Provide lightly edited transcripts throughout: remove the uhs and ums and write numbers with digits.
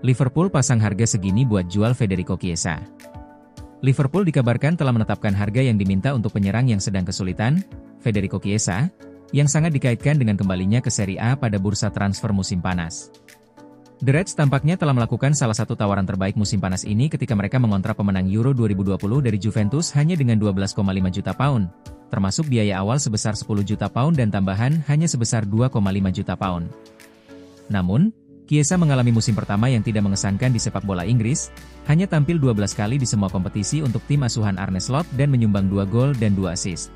Liverpool pasang harga segini buat jual Federico Chiesa. Liverpool dikabarkan telah menetapkan harga yang diminta untuk penyerang yang sedang kesulitan, Federico Chiesa, yang sangat dikaitkan dengan kembalinya ke Serie A pada bursa transfer musim panas. The Reds tampaknya telah melakukan salah satu tawaran terbaik musim panas ini ketika mereka mengontrak pemenang Euro 2020 dari Juventus hanya dengan 12,5 juta pound, termasuk biaya awal sebesar 10 juta pound dan tambahan hanya sebesar 2,5 juta pound. Namun, Chiesa mengalami musim pertama yang tidak mengesankan di sepak bola Inggris, hanya tampil 12 kali di semua kompetisi untuk tim asuhan Arne Slot dan menyumbang 2 gol dan 2 assist.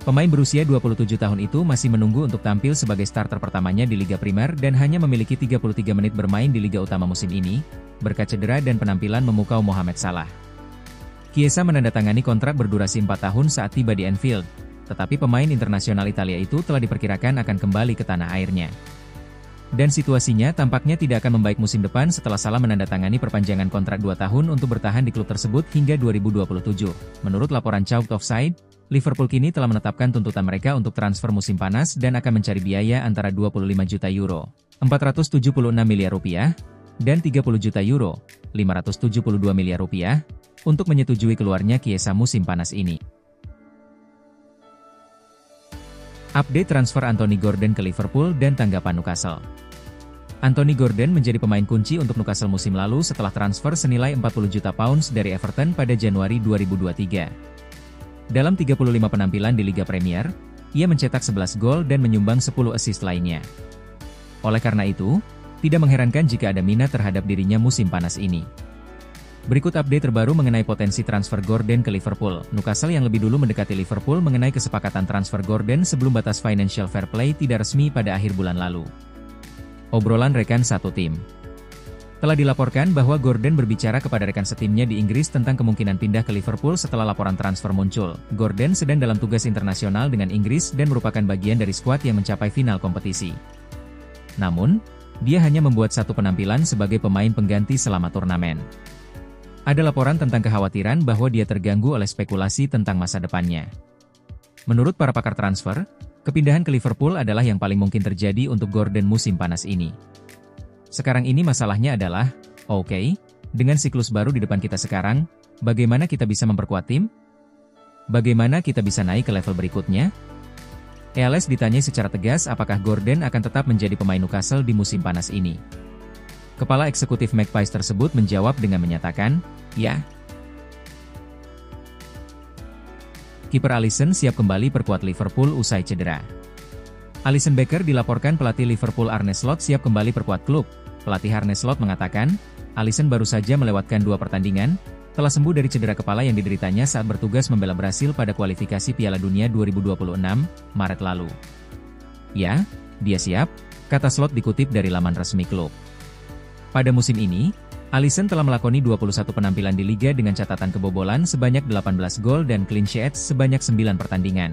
Pemain berusia 27 tahun itu masih menunggu untuk tampil sebagai starter pertamanya di Liga Primer dan hanya memiliki 33 menit bermain di Liga Utama musim ini, berkat cedera dan penampilan memukau Mohamed Salah. Chiesa menandatangani kontrak berdurasi 4 tahun saat tiba di Anfield, tetapi pemain internasional Italia itu telah diperkirakan akan kembali ke tanah airnya. Dan situasinya tampaknya tidak akan membaik musim depan setelah Salah menandatangani perpanjangan kontrak 2 tahun untuk bertahan di klub tersebut hingga 2027. Menurut laporan Chalk Offside, Liverpool kini telah menetapkan tuntutan mereka untuk transfer musim panas dan akan mencari biaya antara 25 juta euro, 476 miliar rupiah, dan 30 juta euro, 572 miliar rupiah, untuk menyetujui keluarnya Chiesa musim panas ini. Update transfer Anthony Gordon ke Liverpool dan tanggapan Newcastle. Anthony Gordon menjadi pemain kunci untuk Newcastle musim lalu setelah transfer senilai 40 juta pounds dari Everton pada Januari 2023. Dalam 35 penampilan di Liga Premier, ia mencetak 11 gol dan menyumbang 10 assist lainnya. Oleh karena itu, tidak mengherankan jika ada minat terhadap dirinya musim panas ini. Berikut update terbaru mengenai potensi transfer Gordon ke Liverpool. Newcastle yang lebih dulu mendekati Liverpool mengenai kesepakatan transfer Gordon sebelum batas financial fair play tidak resmi pada akhir bulan lalu. Obrolan rekan satu tim. Telah dilaporkan bahwa Gordon berbicara kepada rekan setimnya di Inggris tentang kemungkinan pindah ke Liverpool setelah laporan transfer muncul. Gordon sedang dalam tugas internasional dengan Inggris dan merupakan bagian dari skuad yang mencapai final kompetisi. Namun, dia hanya membuat satu penampilan sebagai pemain pengganti selama turnamen. Ada laporan tentang kekhawatiran bahwa dia terganggu oleh spekulasi tentang masa depannya. Menurut para pakar transfer, kepindahan ke Liverpool adalah yang paling mungkin terjadi untuk Gordon musim panas ini. Sekarang ini masalahnya adalah, oke, dengan siklus baru di depan kita sekarang, bagaimana kita bisa memperkuat tim? Bagaimana kita bisa naik ke level berikutnya? ELS ditanya secara tegas apakah Gordon akan tetap menjadi pemain Newcastle di musim panas ini. Kepala eksekutif Magpies tersebut menjawab dengan menyatakan, ya. Kiper Alisson siap kembali perkuat Liverpool usai cedera. Alisson Becker dilaporkan pelatih Liverpool Arne Slot siap kembali perkuat klub. Pelatih Arne Slot mengatakan, Alisson baru saja melewatkan 2 pertandingan, telah sembuh dari cedera kepala yang dideritanya saat bertugas membela Brasil pada kualifikasi Piala Dunia 2026, Maret lalu. Ya, dia siap, kata Slot dikutip dari laman resmi klub. Pada musim ini, Alisson telah melakoni 21 penampilan di Liga dengan catatan kebobolan sebanyak 18 gol dan clean sheet sebanyak 9 pertandingan.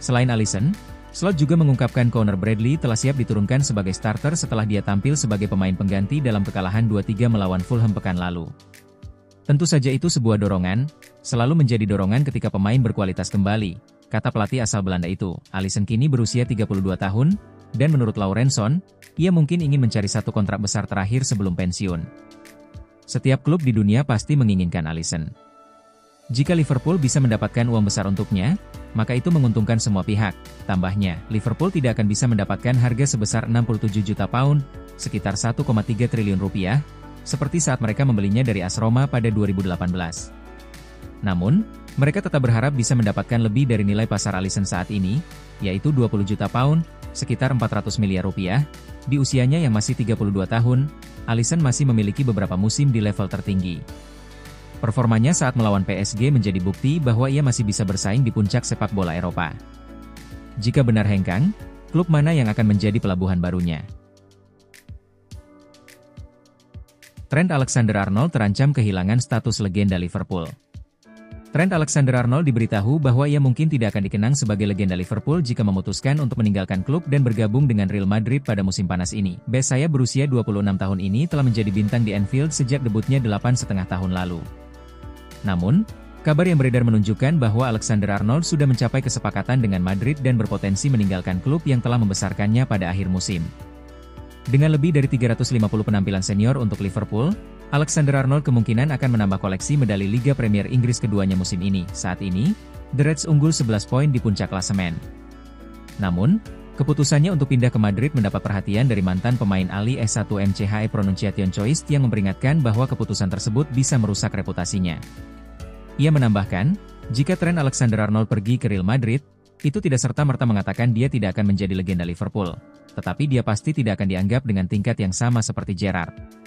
Selain Alisson, Slot juga mengungkapkan Conor Bradley telah siap diturunkan sebagai starter setelah dia tampil sebagai pemain pengganti dalam kekalahan 2-3 melawan Fulham pekan lalu. Tentu saja itu sebuah dorongan, selalu menjadi dorongan ketika pemain berkualitas kembali, kata pelatih asal Belanda itu. Alisson kini berusia 32 tahun, dan menurut Laurenson, ia mungkin ingin mencari satu kontrak besar terakhir sebelum pensiun. Setiap klub di dunia pasti menginginkan Alisson. Jika Liverpool bisa mendapatkan uang besar untuknya, maka itu menguntungkan semua pihak. Tambahnya, Liverpool tidak akan bisa mendapatkan harga sebesar 67 juta pound, sekitar 1,3 triliun rupiah, seperti saat mereka membelinya dari AS Roma pada 2018. Namun, mereka tetap berharap bisa mendapatkan lebih dari nilai pasar Alisson saat ini, yaitu 20 juta pound, sekitar 400 miliar rupiah. Di usianya yang masih 32 tahun, Alisson masih memiliki beberapa musim di level tertinggi. Performanya saat melawan PSG menjadi bukti bahwa ia masih bisa bersaing di puncak sepak bola Eropa. Jika benar hengkang, klub mana yang akan menjadi pelabuhan barunya? Trent Alexander-Arnold terancam kehilangan status legenda Liverpool. Trent Alexander-Arnold diberitahu bahwa ia mungkin tidak akan dikenang sebagai legenda Liverpool jika memutuskan untuk meninggalkan klub dan bergabung dengan Real Madrid pada musim panas ini. Saya berusia 26 tahun ini telah menjadi bintang di Anfield sejak debutnya 8,5 tahun lalu. Namun, kabar yang beredar menunjukkan bahwa Alexander-Arnold sudah mencapai kesepakatan dengan Madrid dan berpotensi meninggalkan klub yang telah membesarkannya pada akhir musim. Dengan lebih dari 350 penampilan senior untuk Liverpool, Alexander-Arnold kemungkinan akan menambah koleksi medali Liga Premier Inggris keduanya musim ini. Saat ini, The Reds unggul 11 poin di puncak klasemen. Namun, keputusannya untuk pindah ke Madrid mendapat perhatian dari mantan pemain Ali S1 MCHE Pronunciation Choice yang memperingatkan bahwa keputusan tersebut bisa merusak reputasinya. Ia menambahkan, jika Trent Alexander-Arnold pergi ke Real Madrid, itu tidak serta-merta mengatakan dia tidak akan menjadi legenda Liverpool, tetapi dia pasti tidak akan dianggap dengan tingkat yang sama seperti Gerrard.